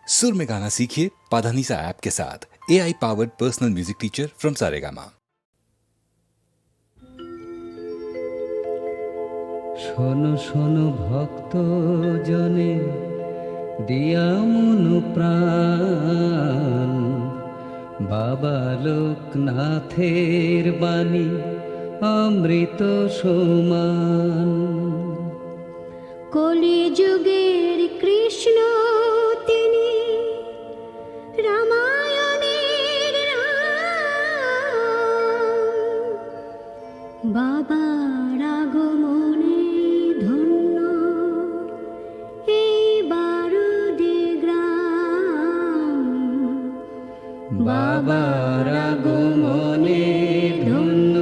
सुर में गाना सीखिए पाधानीसा ऐप के साथ। AI powered personal music teacher from Saregama. শোনো শোনো ভক্ত জনে দিয়া মন প্রাণ, বাবা লোকনাথের বাণী অমৃত সমান। কলিযুগের কৃষ্ণ তিনি, রামায়ণের রাম, বাবার আগমনে ধন্য এই বারুদি গ্রাম। বাবার আগমনে ধন্য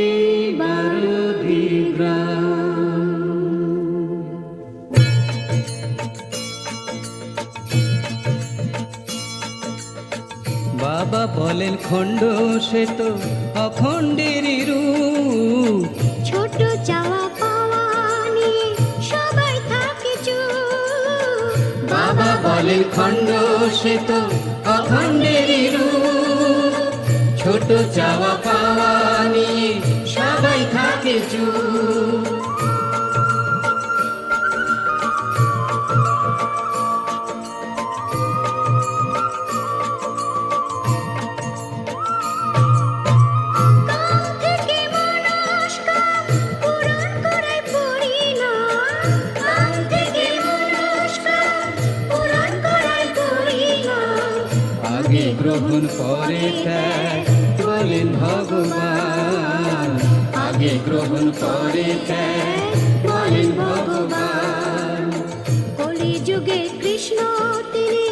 এই বারুদি গ্রাম। বাবা বলেন খণ্ড সে তো অখণ্ডের রূপ, ছোট চাওয়া পাওয়া নিয়ে সবাই থাকে চুপ। বাবা বলেন খণ্ড সে তো অখণ্ডের রূপ, ছোট চাওয়া পাওয়া নিয়ে সবাই থাকে চুপ। আগে গ্রহণ পরে ত্যাগ বলেন ভগবান, আগে গ্রহণ পরে ত্যাগ বলেন ভগবান। কলিযুগে কৃষ্ণ তিনি,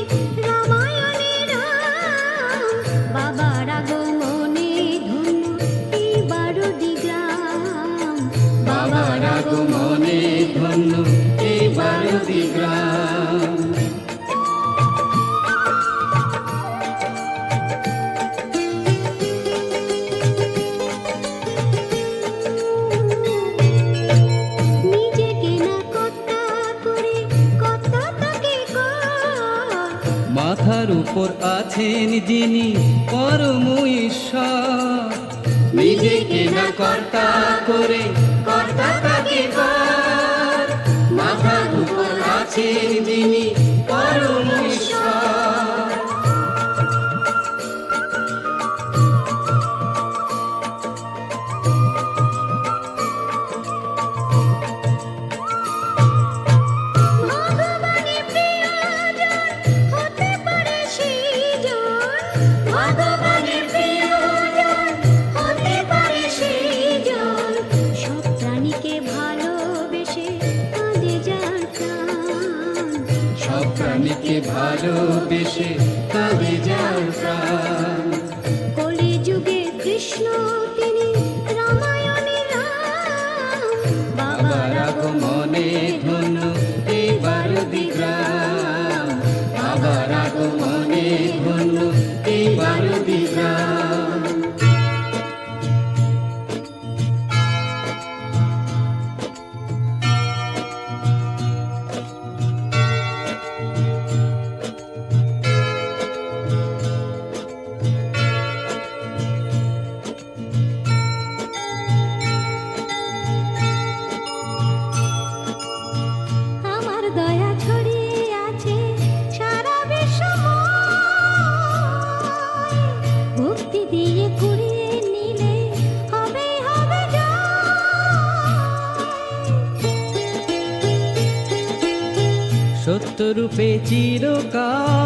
রামায়ণের রাম, বাবার আগমনে ধন্য এই বারুদি গ্রাম। বাবার আগমনে ধন্য এই বারুদি গ্রাম। মাথার উপর আছেন যিনি পরম ঈশ্বর, নিজেকে না কর্তা করে কর্তা তাকে কর। মাথার উপর আছেন যিনি পরম ঈশ্বর। সব প্রাণীকে ভালোবেসে কাঁদে যার প্রাণ। কলিযুগে কৃষ্ণ তিনি, রামায়ণের রাম, বাবার আগমনে ধন্য এই বারুদি গ্রাম, বাবার আগমনে ধন্য এই বারুদি গ্রাম। আমার দয়া ছড়িয়ে আছে সারা বিশ্বময়, ভক্তি দিয়ে কুড়িয়ে নিলে হবে হবে সত্যরূপে চিরকাল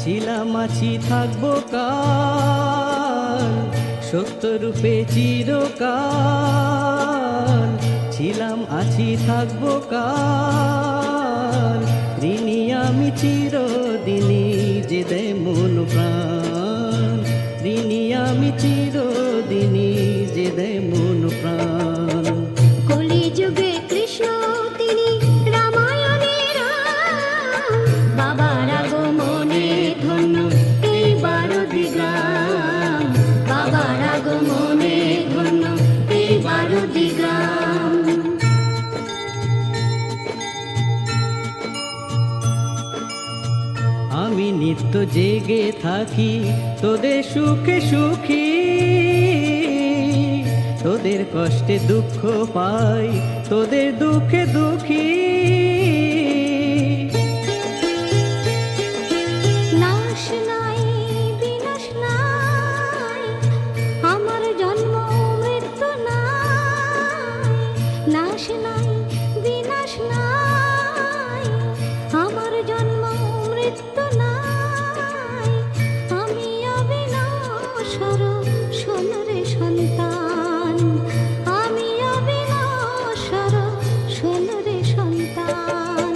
ছিলাম আছি থাকবো কাল, সত্যরূপে চিরকাল ছিলাম আছি থাকবো কাল। ঋণী আমি চিরদিনই যে দে মন প্রাণ, ঋণী আমি চিরদিনই যে দে মন প্রাণ। কলিযুগে কৃষ্ণ তিনি, রামায়ণের রাম, বাবার আগমনে ধন্য এই বারুদি গ্রাম। বাবার আগমনে ধন্য এই বারুদি গ্রাম। আমি নিত্য জেগে থাকি তোদের সুখে সুখী, তোদের কষ্টে দুঃখ পাই, তোদের দুঃখে দুঃখী। নাশ নাই বিনাশ নাই, আমার জন্ম মৃত্যু নাই। নাশ নাই বিনাশ নাই, আমার জন্ম মৃত্যু নাই। আমি অবিনশ্বর সোনারে সন্তান, আমি অবিনশ্বর সোনারে সন্তান।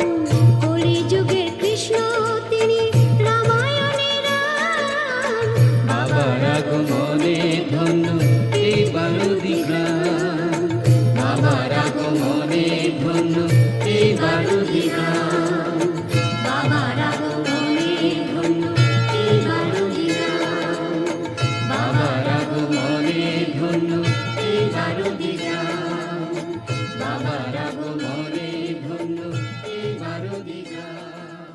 কলিযুগে কৃষ্ণ তিনি রামায়ণের রাম, বাবার আগমনে ধন্য এই বারুদি গ্রাম, বাবার আগমনে ধন্য এই বারুদি গ্রাম, বাবার আগমনে ধন্য এই বারুদি গ্রাম, বাবার আগমনে ধন্য এই বারুদি গ্রাম, বাবার আগমনে ধন্য এই বারুদি গ্রাম,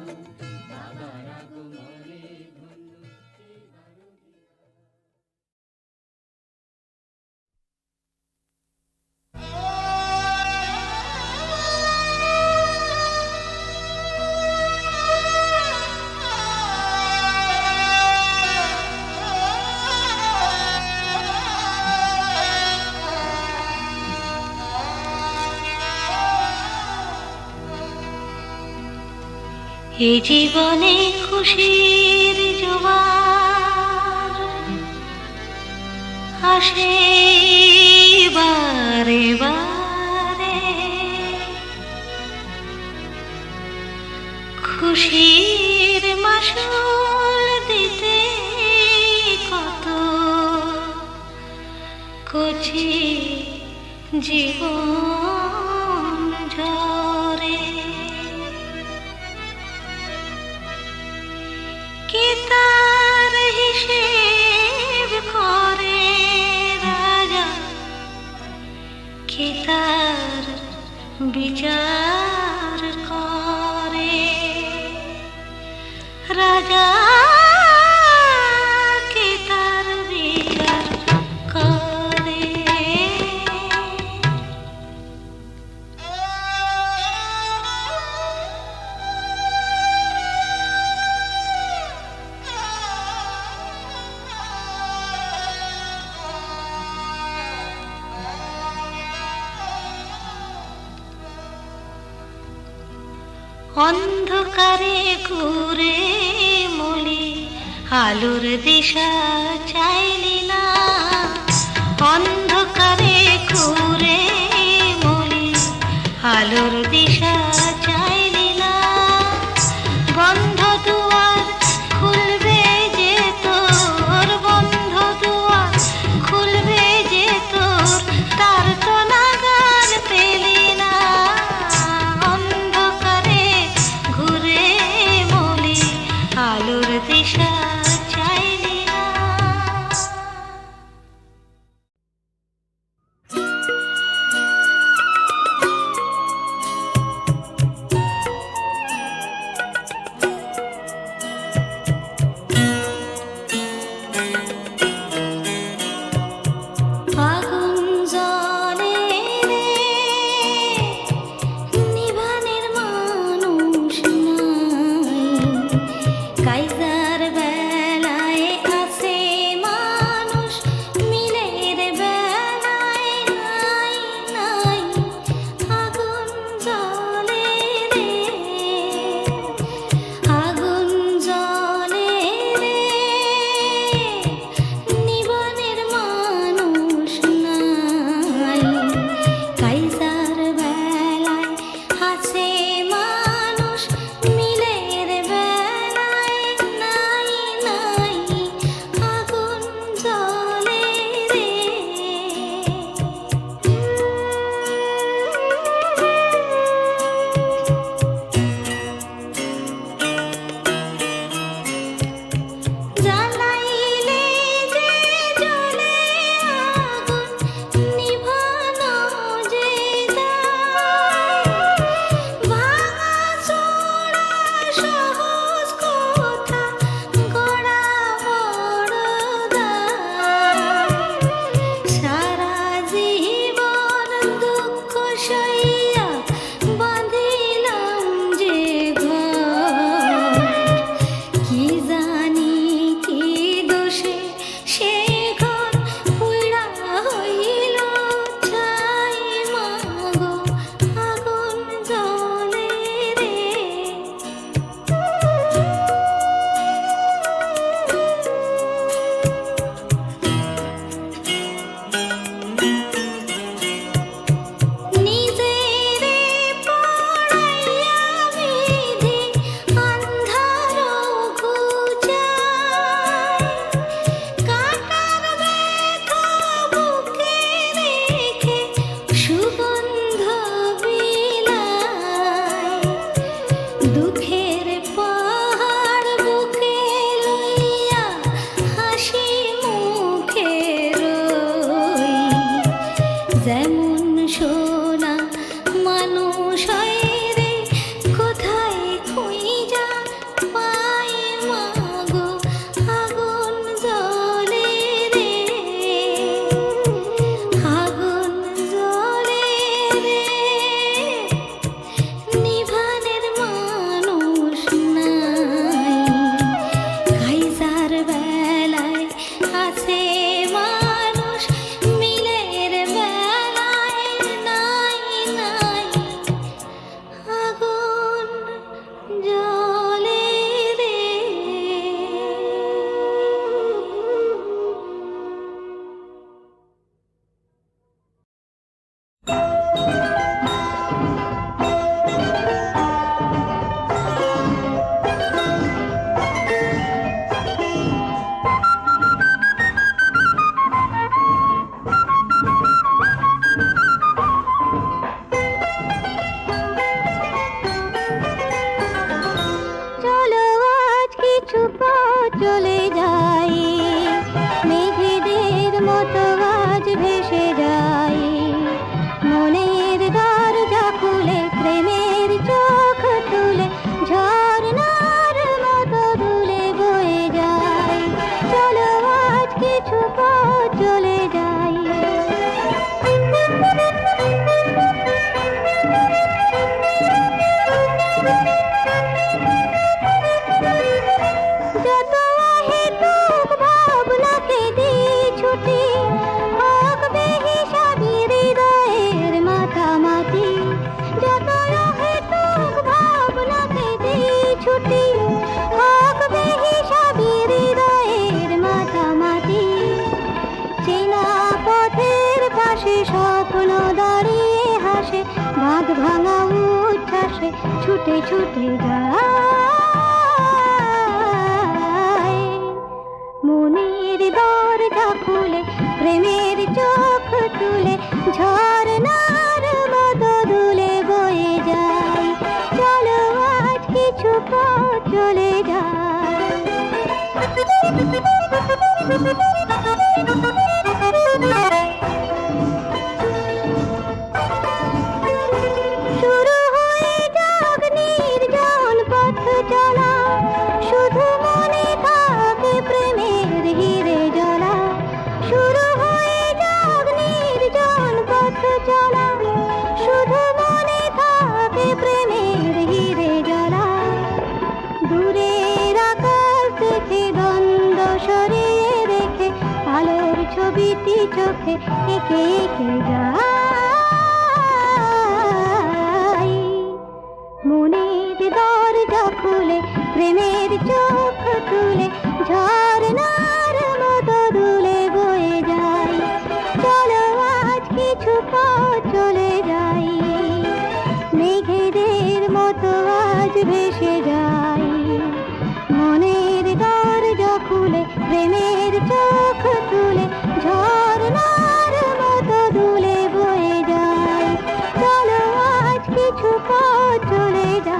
বাবার আগমনে ধন্য এই বারুদি গ্রাম। এই জীবনে খুশির জোয়ার আসে বারে বারে, খুশির মাসুল দিতে কত কচি জীবন ঝরে। কে তার হিসেব করে রাজা, কে তার বিচার করে রাজা, কে তার বিচার করে। অন্ধকারে ঘুরে মলি আলোর দিশা চাইলি না, অন্ধকারে ঘুরে মলি আলোর দিশা চাইলি না। বন্ধ দুয়ার খুলবে যে তোর, বন্ধ দুয়ার খুলবে যে তোর, তার তো নাগাল পেলি না। অন্ধকারে ঘুরে মলি আলোর দিশা চাইলি না। ছুটে ছুটে যায় মনের দরজা খুলে প্রেমের চোখ তুলে ঝর্ণার মতো দুলে বয়ে যায় চলো আজ কিছু পথ চলে যায় শুরু হয়ে যাক নির্জন পথ চলা শুধু মনে থাকে প্রেমের হিরে জ্বলা শুরু হয়ে যাক নির্জন পথ চলা শুধু মনে থাকে প্রেমের হিরে জ্বলা দূরের আকাশ দেখে দ্বন্দ্ব সরিয়ে রেখে আলোর ছবিটি চোখে এঁকে এঁকে যায় মনের দরজা খুলে প্রেমের চোখ তুলে ঝর্ণার মতো দুলে বয়ে যায় চলো আজ কিছু পথ চলে যাই মেঘেদের মতো আজ ভেসে যাই মনের দরজা খুলে প্রেমের চোখ তুলে ঝর্ণার মতো দুলে বয়ে যায় চলো আজ কিছু পথ চলে যায়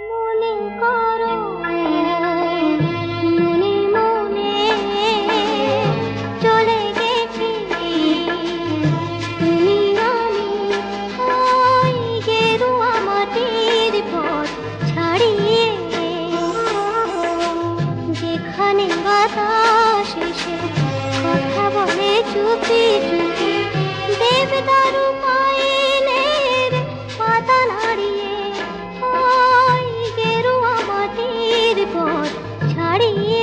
মনে করো মনে মনে চলে গেছি তুমি আমি ওই গেরুয়া মাটির পথ ছাড়িয়ে যেখানে বাতাস এসে কথা বলে চুপি চুপি দেবদারু পায়েলের পাতা নাড়িয়ে ওই গেরুয়া মাটির পথ ছাড়িয়ে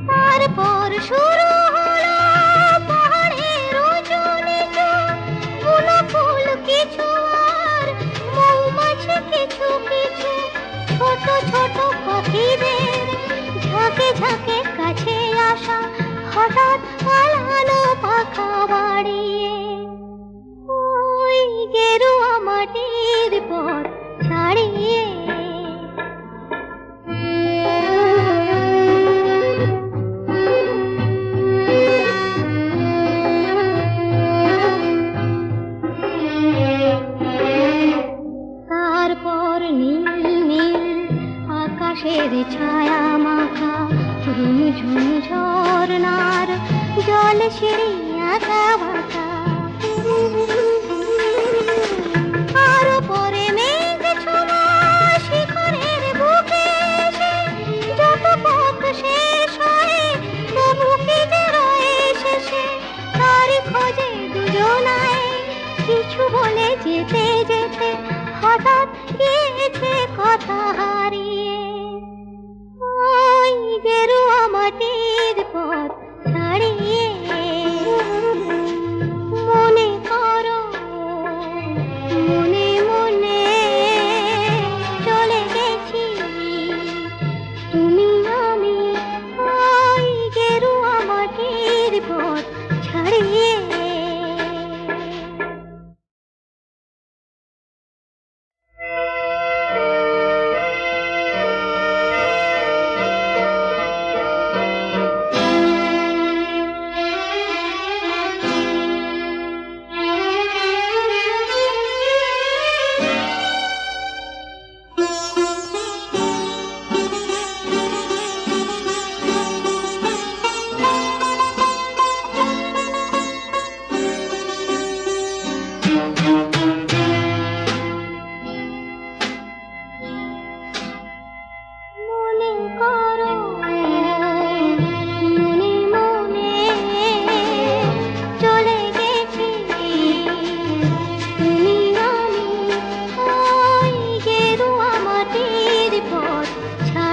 তারপর শুরু হলো পাহাড়ের উঁচু নিচু বুনো ফুল কিছু আর মৌমাছি কিছু কিছু ছোট ছোট পাখিদের ঝাঁকে ঝাঁকে কাছে আসা হঠাৎ পালানো পাখা বাড়িয়ে ওই গেরুয়া মাটির পথ ছাড়িয়ে তারপর নীল নীল আকাশের ছায়া মাখা ঝুমঝুম ঝর্ণার জল সিঁড়ি আঁকা বাঁকা আর পরে মেঘ ছোঁয়া শিখরের বুকে এসে যত পথ শেষ হয় তবু কি যে রয়ে শেষে তারই খোঁজে দুজনায় কিছু বলে যেতে যেতে হঠাৎ গিয়েছে কথা হারিয়ে ওই গেরুয়া মাটির পথ ছাড়িয়ে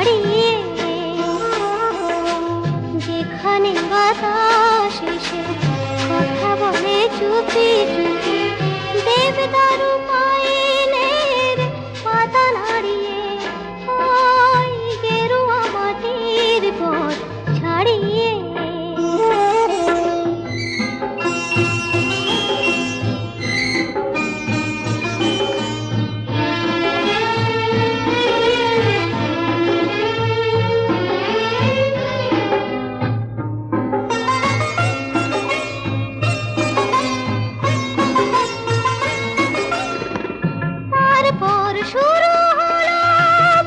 ছাড়িয়ে, যেখানে বাতাস এসে কথা বলে চুপি চুপি, দেবদারু পায়েলের পাতা নাড়িয়ে, ওই গেরুয়া মাটির পথ ছাড়িয়ে। তারপর শুরু হলো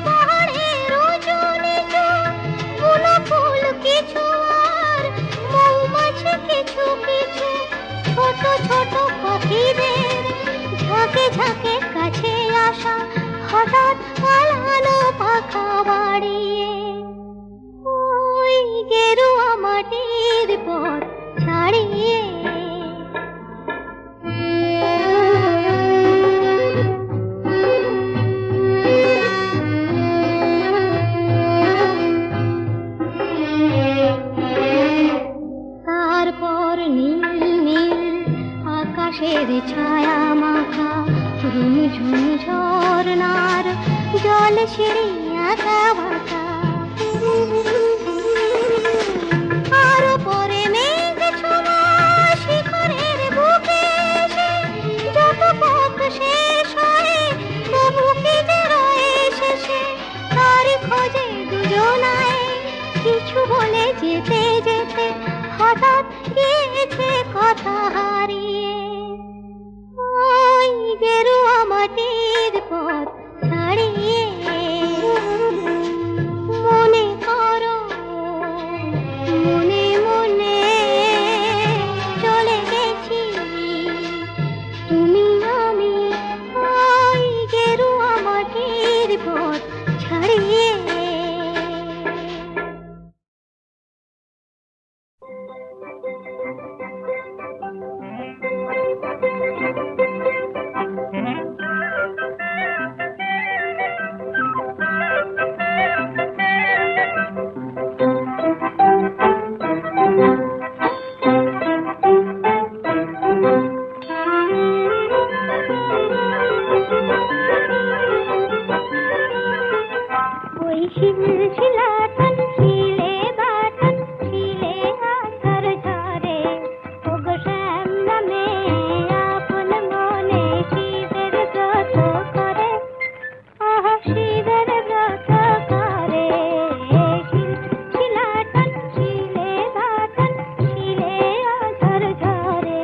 পাহাড়ের উঁচু নিচু, বুনো ফুল কিছু আর মৌমাছি কিছু কিছু, ছোট ছোট পাখিদের ঝাঁকে ঝাঁকে কাছে আসা, হঠাৎ পালানো পাখা বাড়িয়ে, ওই গেরুয়া মাটির পথ ছাড়িয়ে। তারপর নীল নীল আকাশের ছায়া মাখা, ঝুমঝুম ঝরনার জল সিঁড়ি আঁকা বাঁকা, আরো পরে মেঘ ছোঁয়া শিখরের বুকে এসে, যত পথ শেষ হয় তবু কি যে রয়ে শেষে, তারই খোঁজে দুজনায় কিছু বলে যেতে যেতে, হঠাৎ গিয়েছে কথা হারিয়ে, ওই গেরুয়া মাটির পথ ছাড়িয়ে। মনে করো মনে মনে চলে গেছি তুমি আমি, ওই গেরুয়া মাটির পথ ছাড়িয়ে। ওই শিলশিলাটন শিলে বাটন শিলে আছাড় ঝরে, ওগো শ্যাম নামে আপন মনে শিবের ব্রত করে, আহা শিবের ব্রত করে। শিলশিলাটন শিলে বাটন শিলে আছাড় ঝরে।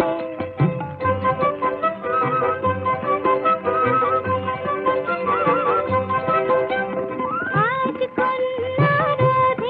আজ কন্যা রোদ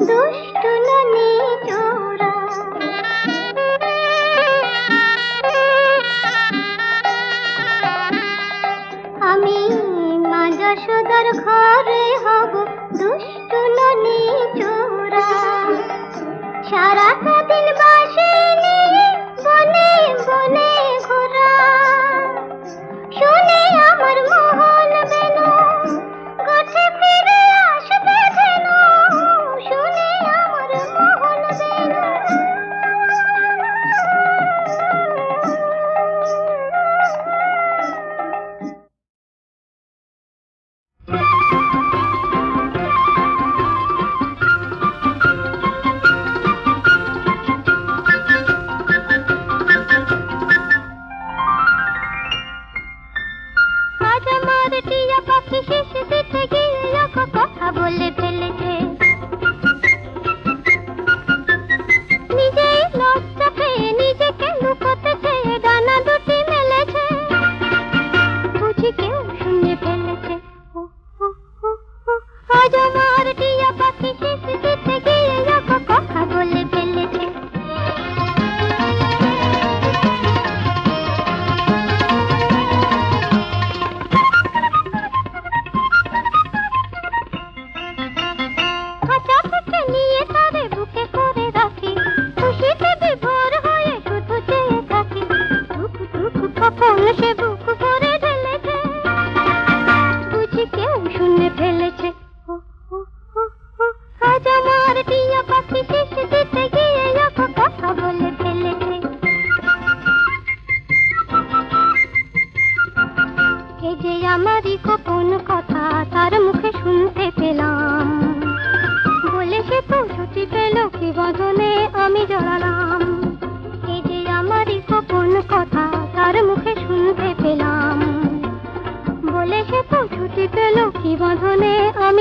দুষ্টু ননি চোরা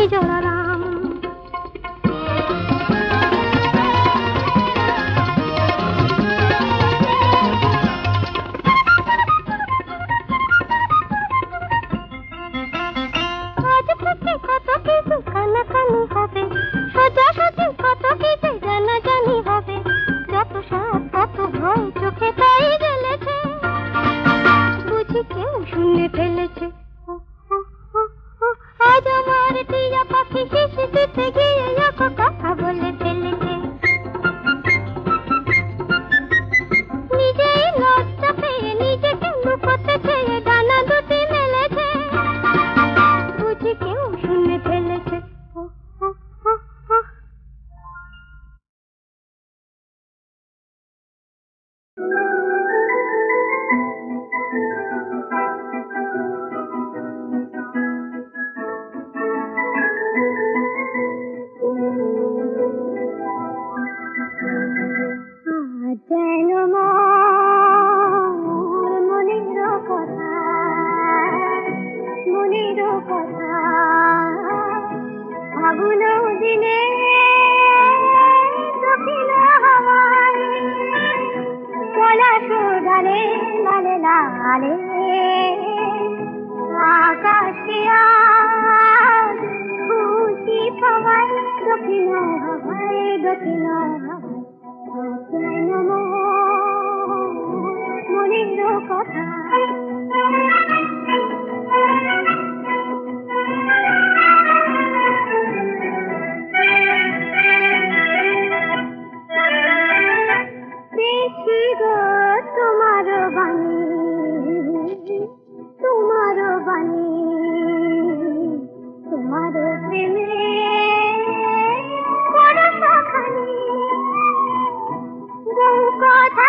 আমি জলারাম। আজ থেকে কত কিছু কানাকানি হবে, সোজাসুজি কত কিছু জানাজানি হবে, যত সাপ কত ভয় চোখে তাই গেলেছে, বুঝি কেউ শুনে ফেলেছে। আজ আমার টিয়া পাখি শিশি দিতে গিয়ে এক কথা বলে ফেলেছে, নিজেই লজ্জা পেয়ে নিজেকে লুকোতে চেয়ে ডানা দুটি মেলেছে, বুঝি কেউ শুনে ফেলেছে। যেন মোর মনেরও কথা, মনেরও কথা, ফাগুন দিনে দক্ষিণ হাওয়ায় পলাশ ডালে লালে লালে, আকাশে আজ খুশি পাওয়ায় দক্ষিণ হাওয়ায়, দক্ষিণ হাওয়ায় যেন মোর মনেরও কথা। দেখি গো তোমার বাণী, তোমার বাণী, তোমার প্রেমে বড় সখানি, বহু কথা